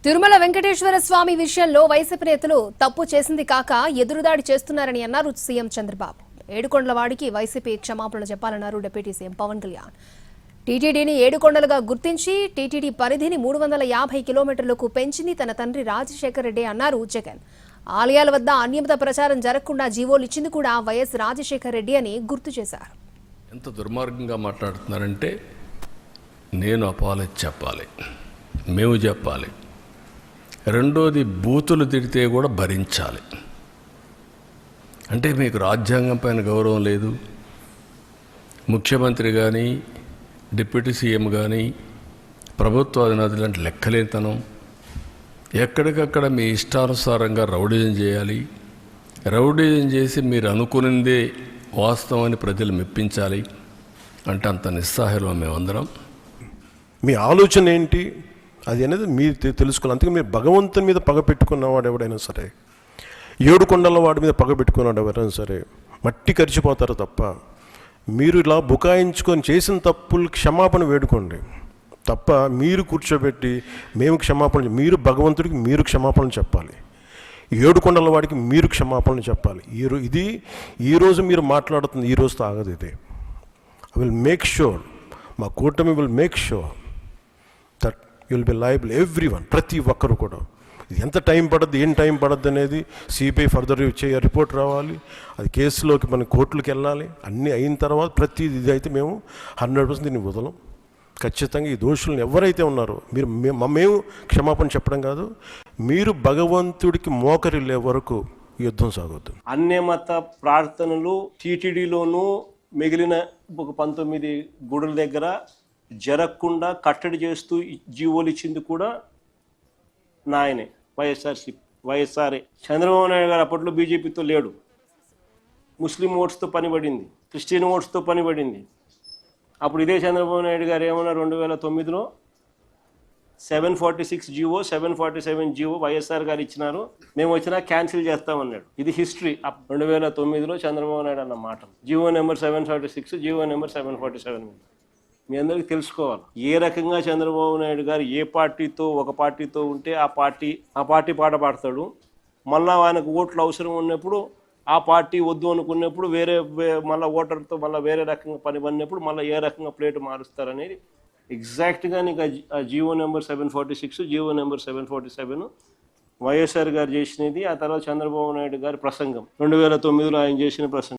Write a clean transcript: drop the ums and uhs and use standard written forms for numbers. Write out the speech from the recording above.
తిరుమల వెంకటేశ్వర స్వామి విషయంలో వైసీపీ నేతలు తప్పు చేసింది కాక ఎదురుదాడి చేస్తున్నారని అన్నారు సీఎం చంద్రబాబు. ఏడుకొండలవాడికి వైసీపీ క్షమాపణలు చెప్పాలన్నారు డిప్యూటీ సీఎం పవన్ కళ్యాణ్. టీటీడీని ఏడుకొండలుగా గుర్తించి టీటీడీ పరిధిని 350 కిలోమీటర్లకు పెంచింది తన తండ్రి రాజశేఖర్ రెడ్డి అన్నారు జగన్. ఆలయాల వద్ద అనియమిత ప్రచారం జరగకుండా జీవోలు ఇచ్చింది కూడా వైఎస్ రాజశేఖర్ రెడ్డి అని గుర్తు చేశారు. ఎంత దుర్మార్గంగా మాట్లాడుతున్నారంటే నేను అపాలజీ చెప్పాలి, మేము చెప్పాలి. రెండోది బూతులు తిడితే కూడా భరించాలి. అంటే మీకు రాజ్యాంగం పైన గౌరవం లేదు. ముఖ్యమంత్రి కానీ డిప్యూటీ సీఎం కానీ ప్రభుత్వ అధినేతలు అంటే లెక్కలేతనం. ఎక్కడికక్కడ మీ ఇష్టానుసారంగా రౌడీజం చేయాలి. రౌడీజం చేసి మీరు అనుకునిందే వాస్తవాన్ని ప్రజలు మెప్పించాలి అంటే అంత నిస్సహాయం మేమందరం. మీ ఆలోచన ఏంటి అది అనేది మీరు తెలుసుకోవాలి. అందుకే మీరు భగవంతుని మీద పగ పెట్టుకున్నవాడు ఎవడైనా సరే, ఏడుకొండల వాడి మీద పగ పెట్టుకున్నాడు ఎవరైనా సరే మట్టి కరిచిపోతారు తప్ప, మీరు ఇలా బుకాయించుకొని చేసిన తప్పులు క్షమాపణ వేడుకోండి తప్ప మీరు కూర్చోబెట్టి మేము క్షమాపణ, మీరు భగవంతుడికి మీరు క్షమాపణ చెప్పాలి, ఏడుకొండల వాడికి మీరు క్షమాపణ చెప్పాలి. ఈరోజు మీరు మాట్లాడుతుంది ఈ రోజుతో ఆగదు. ఇది ఐ విల్ మేక్ షూర్, మా కూటమి will make sure that you will be liable everyone, ప్రతి ఒక్కరు కూడా. ఎంత టైం పడుద్ది, ఏం టైం పడుద్ది అనేది సిబిఐ ఫర్దర్ రిపోర్ట్ రావాలి, అది కేసులోకి మన కోర్టులకు వెళ్ళాలి. అన్నీ అయిన తర్వాత ప్రతి ఇది అయితే మేము 100% దీన్ని వదలం. ఖచ్చితంగా ఈ దోషులను ఎవరైతే ఉన్నారో మేము క్షమాపణ చెప్పడం కాదు, మీరు భగవంతుడికి మోకరిల్లే వరకు యుద్ధం సాగొద్దు. అన్యమత ప్రార్థనలు టీటీడీలోనూ మిగిలిన 19 గుడుల దగ్గర జరగకుండా కట్టడి చేస్తూ జీవోలు ఇచ్చింది కూడా నాయనే, వైఎస్ఆర్ఏ. చంద్రబాబు నాయుడు గారు అప్పట్లో బీజేపీతో లేడు. ముస్లిం ఓట్స్తో పనిపడింది, క్రిస్టియన్ ఓట్స్తో పనిపడింది. అప్పుడు ఇదే చంద్రబాబు నాయుడు గారు ఏమన్నా 2009లో 746 జీవో 747 జీవో వైఎస్ఆర్ గారు ఇచ్చినారు, మేము వచ్చినా క్యాన్సిల్ చేస్తామన్నాడు. ఇది హిస్టరీ. 2009లో చంద్రబాబు నాయుడు అన్న మాట. జీవో నెంబర్ 746, జీవో నెంబర్ 747 మీ అందరికీ తెలుసుకోవాలి. ఏ రకంగా చంద్రబాబు నాయుడు గారు ఏ పార్టీతో ఒక పార్టీతో ఉంటే ఆ పార్టీ పాట పాడతాడు. మళ్ళీ ఆయనకు ఓట్లు అవసరం ఉన్నప్పుడు ఆ పార్టీ వద్దు అనుకున్నప్పుడు మళ్ళీ ఓటర్తో మళ్ళీ వేరే రకంగా పని పడినప్పుడు మళ్ళీ ఏ రకంగా ప్లేట్ మారుస్తారనేది ఎగ్జాక్ట్గా నీకు ఆ GO number 746, GO number 747 YSR గారు చేసినది. ఆ తర్వాత చంద్రబాబు నాయుడు గారి ప్రసంగం 2009లో ఆయన చేసిన ప్రసంగం.